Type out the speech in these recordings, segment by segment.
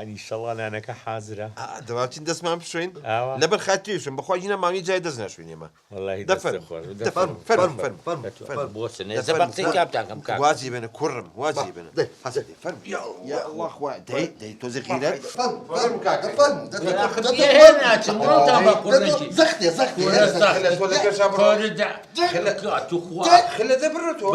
ئیشەڵڵا نانەکە حازرە دەواچین دەستمان بشوین ئاوا لەبەر خاتریشم بەخوا هینە مامی جای دەست ناشوینێمە وەڵاهی دەفەرم بۆچە نێزە بە قسەی کابتانکەم کاک واجی بێنە کوڕم واجی بێنە فەرم یا الله خوا دەی تۆزی غیرەت فەرمو کاکە فەرمو ناچم بڕۆتان بە کوڕنەکی زەختێ خلە دەبڕە تۆ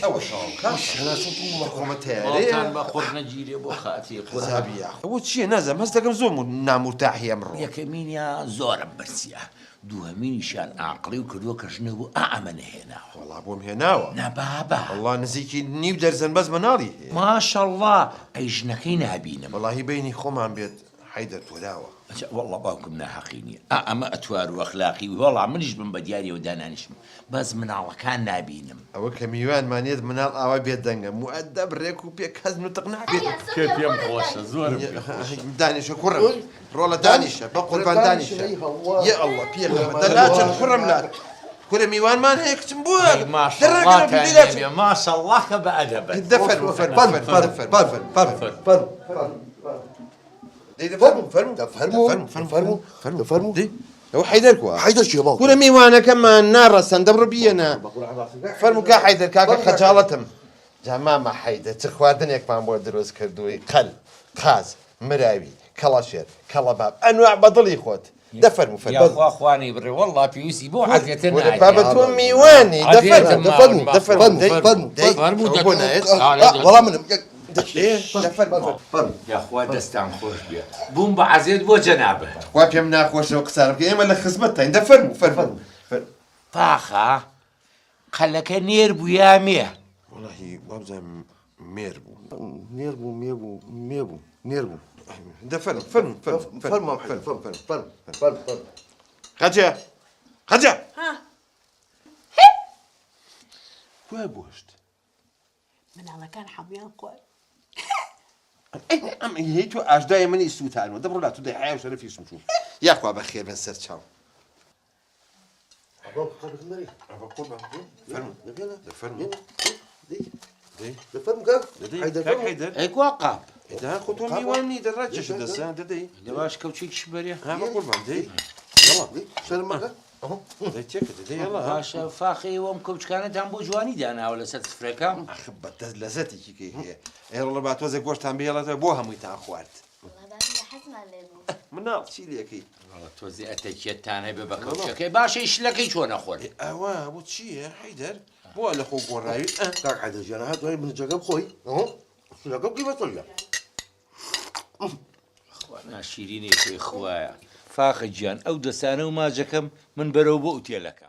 ئەوە شڵکەمە تێرەیان بە خۆرنەگیرێ بۆ خاتی قوزابیە ئەوە چییە نازەم هەست دەکەم زۆر نامورتاحی ئەمڕۆ یەکەمینیان زۆرم بەرسیە دووهەمینیشان ئاقڵی و کردووە کەژنەوە بۆ ئەمە نەهێناوە وەڵا بۆم هێناوە نەبابە وەڵا نزیکی نیو دەرزەن بەس مەناڵی هەیە ماشەڵڵا ئەی ژنەکەی نابینم وەڵاهی بینی خۆمان بێت حەیدەر تۆراوە وەڵڵا باوکم ناحەقی نییە ئەمە ئەتوار و ئەخلاقی وەڵا منیش بم بە دیاریەوە دانانیشم بەس مناڵەکان نابینم ئەوە کە میوانمانێت مناڵ ئاوا بێت دەنگە موعدە بڕێک و پێک کەس نوتق ناکرێت پێم خۆشە زۆرم دانیشە کوڕم ڕۆڵە دانیشە بە قوربان دانیشە یە ئەڵڵا پێخەمە دەلاچن کوڕم لات کورە میوانمان هەیە کچم بووە ماشەڵڵا کە بە ئەدەبێت دەفەرمو فەرمو ئەوە حەیدەر کووە حەیدەر چییە باوکم کورە میوانەکەمان ناڕەسەن دەبڕ بێنە فەرمو کا حەیدەر کاکە خەجاڵەتم جا مامە حەیدەر چ خواردنێکمان بۆ دروست کردووی قەل قاز مراوی کەڵەشێر کەڵەباب ئەنواع بەدڵی خۆت دەفەرمو فەرمو خوانی بڕێ وەڵڵا پێویستی بۆ حەزێتر نایە بابەت تۆ میوانی وەڵام منم یاخوا دەستان خۆش بێ بووم بە عەزێت بۆ جەنابە وا پێم ناخۆشەوە قسانم کە ئێمە لە خزمەتتین دەفەرمو پاخە قەلەکە نێر بوو یا مێ وەڵاهی وابزانم مێر بوو نێر بوو مێ بوو نێر بوو دەفەرمو خەجە کوێ بۆشت مناڵەکان حەمویان خۆن ئەم هی تۆ ئاشدای منی سووتانەوە دەبڕۆ لا تۆ دەی حیا و شەرەفیشم چوو یاخوا بەخێر بە سەر چاو ئەی کوا قاپ دا خۆ تۆ میوانی دەڕاکێش دەسە دەدەی دەباش کەوچێکیش بەرێ ها بە قوربان دەی شەرمەکە دەی تێکە دەدەی هەڵا باشە فاخی ئەوم کەوچکانەتان بۆ جوانی داناوە لەسەر سفرەکەم ئەخ بەدەست لەزەتێکی هەیە ئێڕۆڵە با تۆزێک گۆشتان بهێڵێتەوە بۆ هەموویتان خوارد مناڵ چی لێکەی تۆزی ئەتەکیەتان هەبێ بە کەوچەکەی باشە ئیشلەکەی چۆ نەخۆر ئەوە بۆ چییە حەیدەر بۆ لە خۆ گۆڕاویت کاک حەیدەرجیانە هات دوای منجەکەم خۆی سولەکەم قیمەتۆلە ناشیرینێکی خوایە فاخە گیان ئەو دەسانە و ماجەکەم من بەرەو بۆ ئوتێلەکە